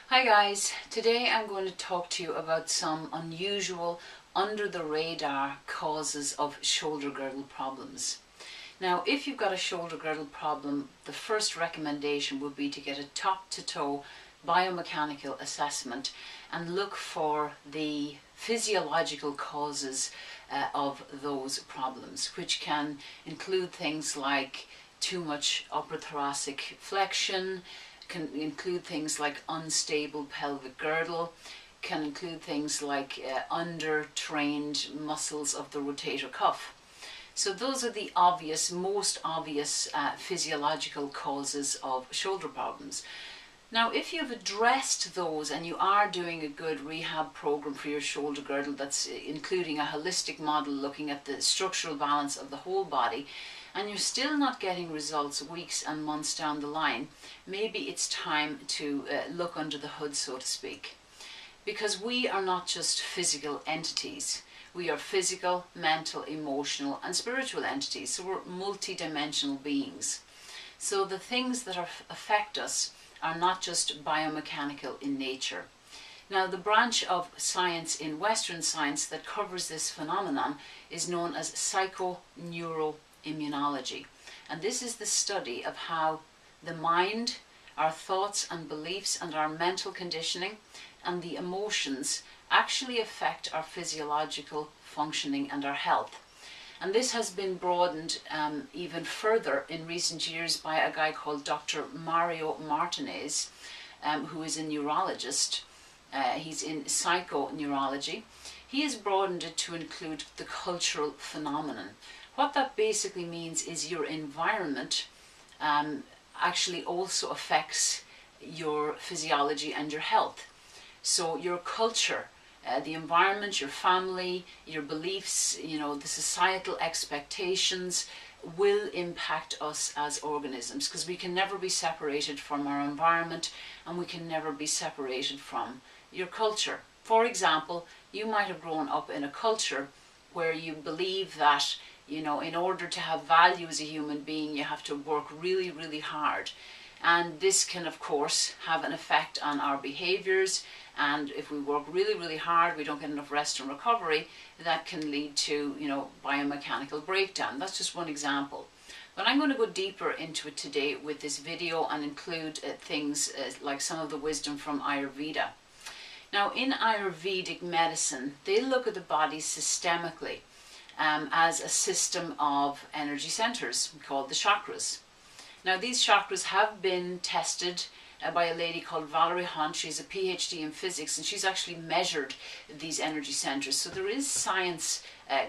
Hi guys, today I'm going to talk to you about some unusual under the radar causes of shoulder girdle problems. Now if you've got a shoulder girdle problem, the first recommendation would be to get a top to toe biomechanical assessment and look for the physiological causes of those problems, which can include things like too much upper thoracic flexion, can include things like unstable pelvic girdle, can include things like under-trained muscles of the rotator cuff. So those are the most obvious physiological causes of shoulder problems. Now, if you've addressed those and you are doing a good rehab program for your shoulder girdle that's including a holistic model looking at the structural balance of the whole body, and you're still not getting results weeks and months down the line, maybe it's time to look under the hood, so to speak. Because we are not just physical entities. We are physical, mental, emotional and spiritual entities. So we're multi-dimensional beings. So the things that affect us are not just biomechanical in nature. Now, the branch of science in Western science that covers this phenomenon is known as psychoneuroimmunology. And this is the study of how the mind, our thoughts and beliefs and our mental conditioning and the emotions actually affect our physiological functioning and our health. And this has been broadened even further in recent years by a guy called Dr. Mario Martinez, who is a neurologist. He's in psychoneurology. He has broadened it to include the cultural phenomenon. What that basically means is your environment actually also affects your physiology and your health. So your culture, the environment, your family, your beliefs, the societal expectations will impact us as organisms, because we can never be separated from our environment and we can never be separated from your culture. For example, you might have grown up in a culture where you believe that, in order to have value as a human being, you have to work really, really hard. And this can, of course, have an effect on our behaviors. And if we work really, really hard, we don't get enough rest and recovery, that can lead to, biomechanical breakdown. That's just one example. But I'm going to go deeper into it today with this video and include things like some of the wisdom from Ayurveda. Now, in Ayurvedic medicine, they look at the body systemically as a system of energy centers called the chakras. Now, these chakras have been tested by a lady called Valerie Hunt. She's a PhD in physics, and she's actually measured these energy centers. So there is science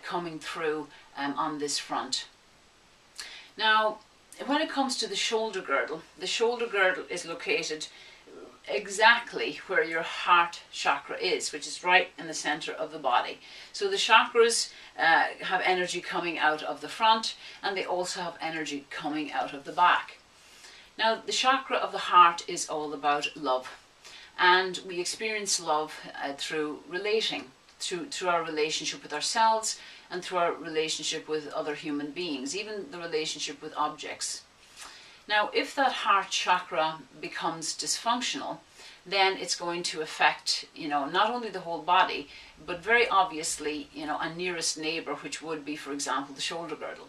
coming through on this front. Now, when it comes to the shoulder girdle is located exactly where your heart chakra is, which is right in the center of the body. So the chakras have energy coming out of the front, and they also have energy coming out of the back. Now, the chakra of the heart is all about love, and we experience love through relating, through our relationship with ourselves and through our relationship with other human beings, even the relationship with objects. Now, if that heart chakra becomes dysfunctional, then it's going to affect, not only the whole body, but very obviously, a nearest neighbor, which would be, for example, the shoulder girdle.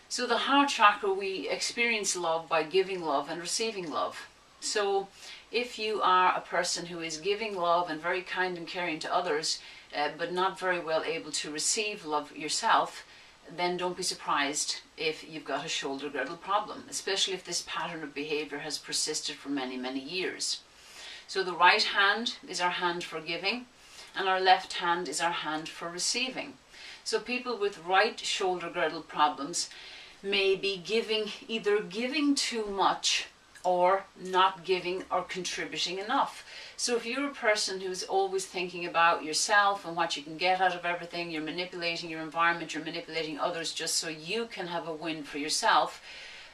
So the heart chakra, we experience love by giving love and receiving love. So if you are a person who is giving love and very kind and caring to others, but not very well able to receive love yourself, then don't be surprised if you've got a shoulder girdle problem, especially if this pattern of behavior has persisted for many, many years. So the right hand is our hand for giving, and our left hand is our hand for receiving. So people with right shoulder girdle problems may be either giving too much or not giving or contributing enough. So if you're a person who's always thinking about yourself and what you can get out of everything, you're manipulating your environment, you're manipulating others just so you can have a win for yourself,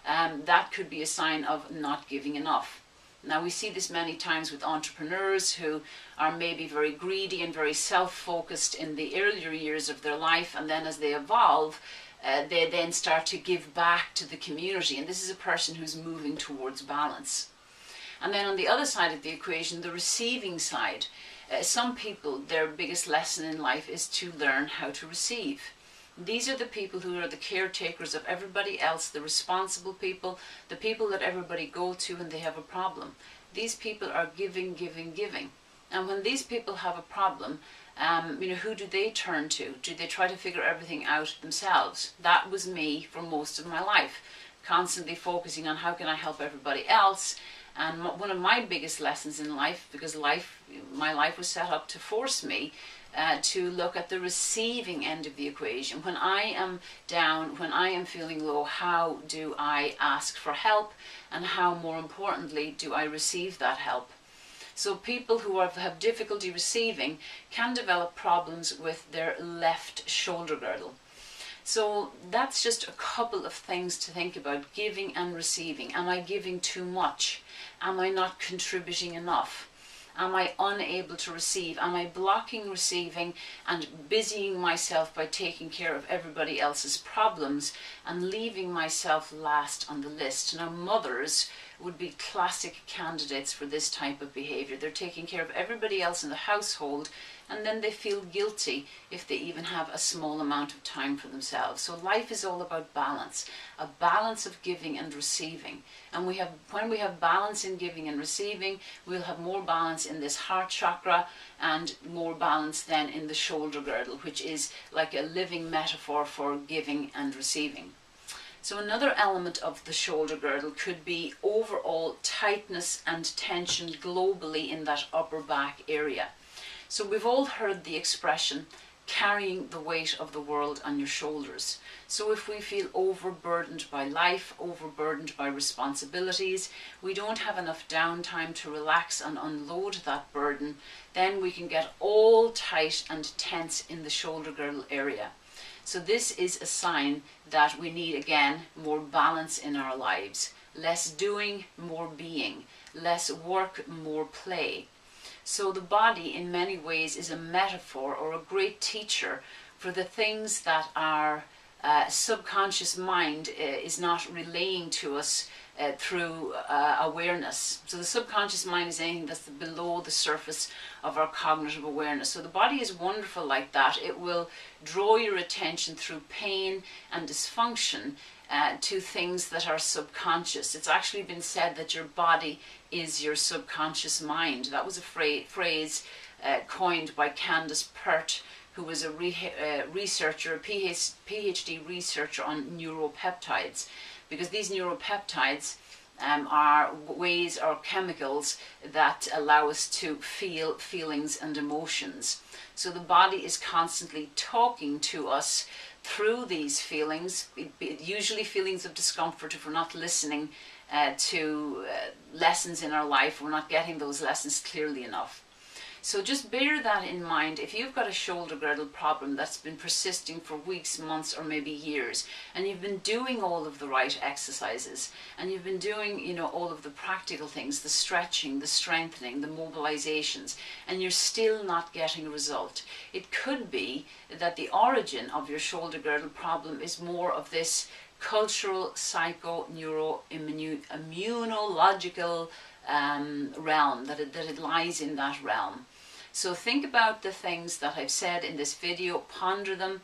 that could be a sign of not giving enough. Now, we see this many times with entrepreneurs who are maybe very greedy and very self-focused in the earlier years of their life, and then as they evolve, they then start to give back to the community, and this is a person who's moving towards balance. And then on the other side of the equation, the receiving side. Some people, their biggest lesson in life is to learn how to receive. These are the people who are the caretakers of everybody else, the responsible people, the people that everybody go to when they have a problem. These people are giving, giving, giving. And when these people have a problem, who do they turn to? Do they try to figure everything out themselves? That was me for most of my life, constantly focusing on how can I help everybody else. And one of my biggest lessons in life, because my life was set up to force me to look at the receiving end of the equation. When I am down, when I am feeling low, how do I ask for help? And how, more importantly, do I receive that help? So people who have difficulty receiving can develop problems with their left shoulder girdle. So that's just a couple of things to think about, giving and receiving. Am I giving too much? Am I not contributing enough? Am I unable to receive? Am I blocking receiving and busying myself by taking care of everybody else's problems and leaving myself last on the list? Now, mothers would be classic candidates for this type of behavior. They're taking care of everybody else in the household, and then they feel guilty if they even have a small amount of time for themselves. So life is all about balance, a balance of giving and receiving. And when we have balance in giving and receiving, we'll have more balance in this heart chakra and more balance then in the shoulder girdle, which is like a living metaphor for giving and receiving. So another element of the shoulder girdle could be overall tightness and tension globally in that upper back area. So we've all heard the expression, carrying the weight of the world on your shoulders. So if we feel overburdened by life, overburdened by responsibilities, we don't have enough downtime to relax and unload that burden, then we can get all tight and tense in the shoulder girdle area. So this is a sign that we need, again, more balance in our lives. Less doing, more being. Less work, more play. So the body, in many ways, is a metaphor or a great teacher for the things that our subconscious mind is not relaying to us through awareness. So the subconscious mind is anything that's below the surface of our cognitive awareness. So the body is wonderful like that. It will draw your attention through pain and dysfunction to things that are subconscious. It's actually been said that your body is your subconscious mind. That was a phrase coined by Candace Pert, who was a researcher, a PhD researcher on neuropeptides, because these neuropeptides are ways or chemicals that allow us to feel feelings and emotions. So the body is constantly talking to us through these feelings, usually feelings of discomfort if we're not listening to lessons in our life, we're not getting those lessons clearly enough. So just bear that in mind. If you've got a shoulder girdle problem that's been persisting for weeks, months, or maybe years, and you've been doing all of the right exercises, and you've been doing, all of the practical things, the stretching, the strengthening, the mobilizations, and you're still not getting a result, it could be that the origin of your shoulder girdle problem is more of this cultural, immunological realm, that it lies in that realm. So think about the things that I've said in this video, ponder them.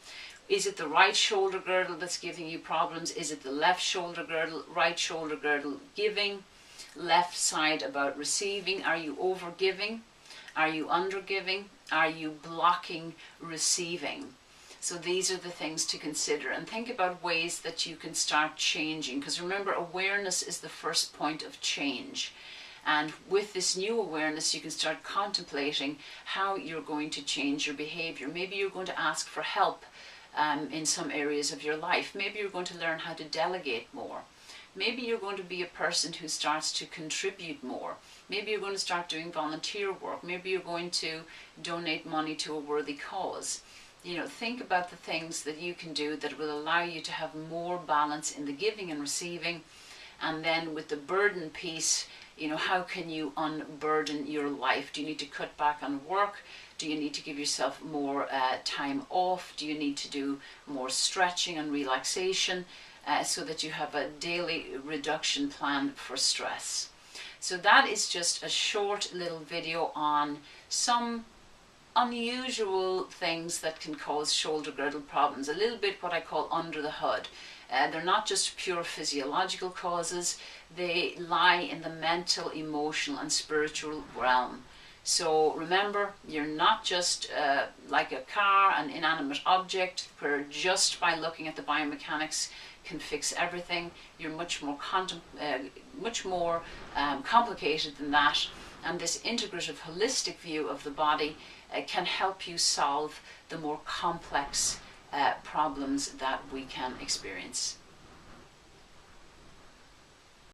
Is it the right shoulder girdle that's giving you problems? Is it the left shoulder girdle, right shoulder girdle giving, left side about receiving? Are you over giving? Are you under giving? Are you blocking receiving? So these are the things to consider, and think about ways that you can start changing, because remember, awareness is the first point of change. And with this new awareness, you can start contemplating how you're going to change your behavior. Maybe you're going to ask for help in some areas of your life. Maybe you're going to learn how to delegate more. Maybe you're going to be a person who starts to contribute more. Maybe you're going to start doing volunteer work. Maybe you're going to donate money to a worthy cause. Think about the things that you can do that will allow you to have more balance in the giving and receiving. And then with the burden piece, how can you unburden your life? Do you need to cut back on work? Do you need to give yourself more time off? Do you need to do more stretching and relaxation so that you have a daily reduction plan for stress? So that is just a short little video on some unusual things that can cause shoulder girdle problems, a little bit what I call under the hood. They're not just pure physiological causes, they lie in the mental, emotional and spiritual realm. So remember, you're not just like a car, an inanimate object, where just by looking at the biomechanics can fix everything. You're much more complicated than that, and this integrative, holistic view of the body can help you solve the more complex problems that we can experience.